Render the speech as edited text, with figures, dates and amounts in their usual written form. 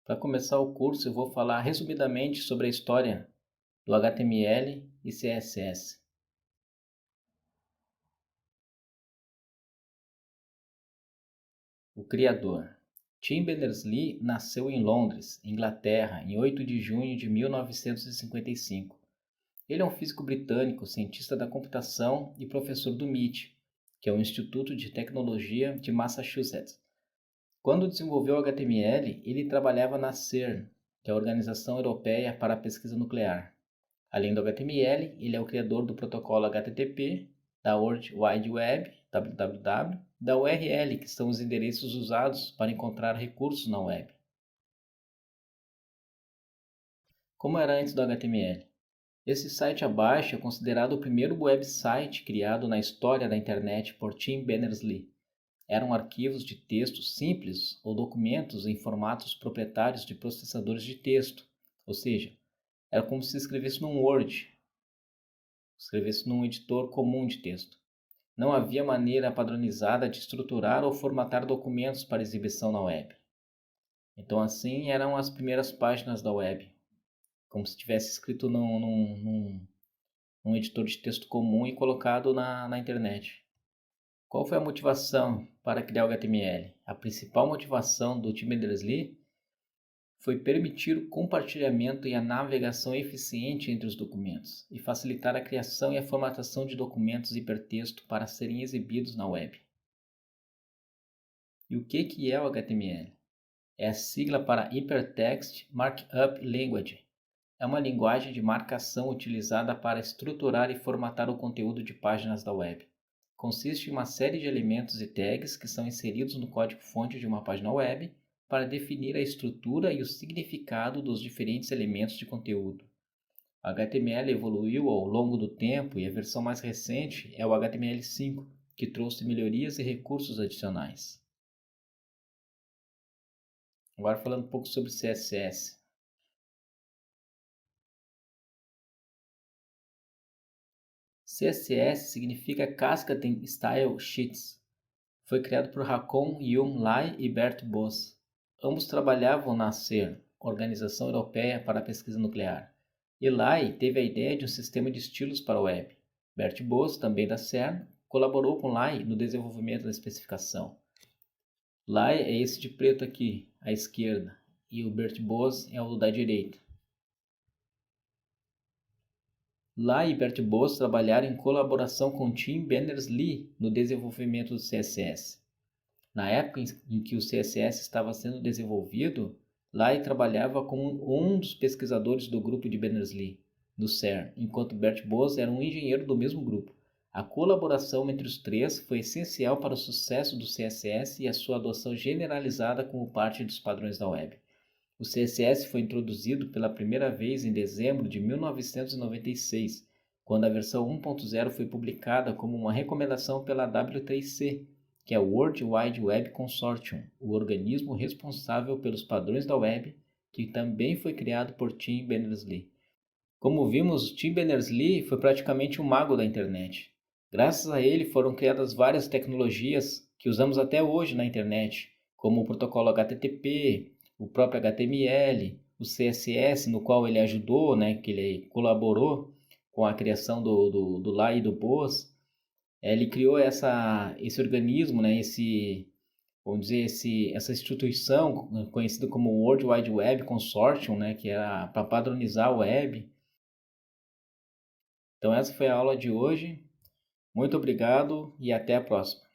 Para começar o curso, eu vou falar resumidamente sobre a história do HTML e CSS. O criador. Tim Berners-Lee nasceu em Londres, Inglaterra, em 8 de junho de 1955. Ele é um físico britânico, cientista da computação e professor do MIT, que é o Instituto de Tecnologia de Massachusetts. Quando desenvolveu o HTML, ele trabalhava na CERN, que é a Organização Europeia para a Pesquisa Nuclear. Além do HTML, ele é o criador do protocolo HTTP, da World Wide Web, www, da URL, que são os endereços usados para encontrar recursos na web. Como era antes do HTML? Esse site abaixo é considerado o primeiro website criado na história da internet por Tim Berners-Lee. Eram arquivos de texto simples ou documentos em formatos proprietários de processadores de texto, ou seja, era como se escrevesse num Word, escrevesse num editor comum de texto. Não havia maneira padronizada de estruturar ou formatar documentos para exibição na web. Então, assim eram as primeiras páginas da web, como se tivesse escrito num editor de texto comum e colocado na internet. Qual foi a motivação para criar o HTML? A principal motivação do Tim Berners-Lee foi permitir o compartilhamento e a navegação eficiente entre os documentos e facilitar a criação e a formatação de documentos hipertexto para serem exibidos na web. E o que é o HTML? É a sigla para Hypertext Markup Language. É uma linguagem de marcação utilizada para estruturar e formatar o conteúdo de páginas da web. Consiste em uma série de elementos e tags que são inseridos no código-fonte de uma página web para definir a estrutura e o significado dos diferentes elementos de conteúdo. O HTML evoluiu ao longo do tempo e a versão mais recente é o HTML5, que trouxe melhorias e recursos adicionais. Agora falando um pouco sobre CSS. CSS significa Cascading Style Sheets. Foi criado por Håkon Jon Lai e Bert Bos. Ambos trabalhavam na CERN, Organização Europeia para a Pesquisa Nuclear. E Lai teve a ideia de um sistema de estilos para a web. Bert Bos, também da CERN, colaborou com Lai no desenvolvimento da especificação. Lai é esse de preto aqui, à esquerda, e o Bert Bos é o da direita. Lai e Bert Bos trabalharam em colaboração com Tim Berners-Lee no desenvolvimento do CSS. Na época em que o CSS estava sendo desenvolvido, Lai trabalhava como um dos pesquisadores do grupo de Berners-Lee, do CERN, enquanto Bert Bos era um engenheiro do mesmo grupo. A colaboração entre os três foi essencial para o sucesso do CSS e a sua adoção generalizada como parte dos padrões da web. O CSS foi introduzido pela primeira vez em dezembro de 1996, quando a versão 1.0 foi publicada como uma recomendação pela W3C, que é o World Wide Web Consortium, o organismo responsável pelos padrões da web, que também foi criado por Tim Berners-Lee. Como vimos, Tim Berners-Lee foi praticamente um mago da internet. Graças a ele foram criadas várias tecnologias que usamos até hoje na internet, como o protocolo HTTP, o próprio HTML, o CSS, no qual ele ajudou, que ele colaborou com a criação do Lai e do Bos. Ele criou esse organismo, essa instituição conhecida como World Wide Web Consortium, que era para padronizar a web. Então essa foi a aula de hoje. Muito obrigado e até a próxima.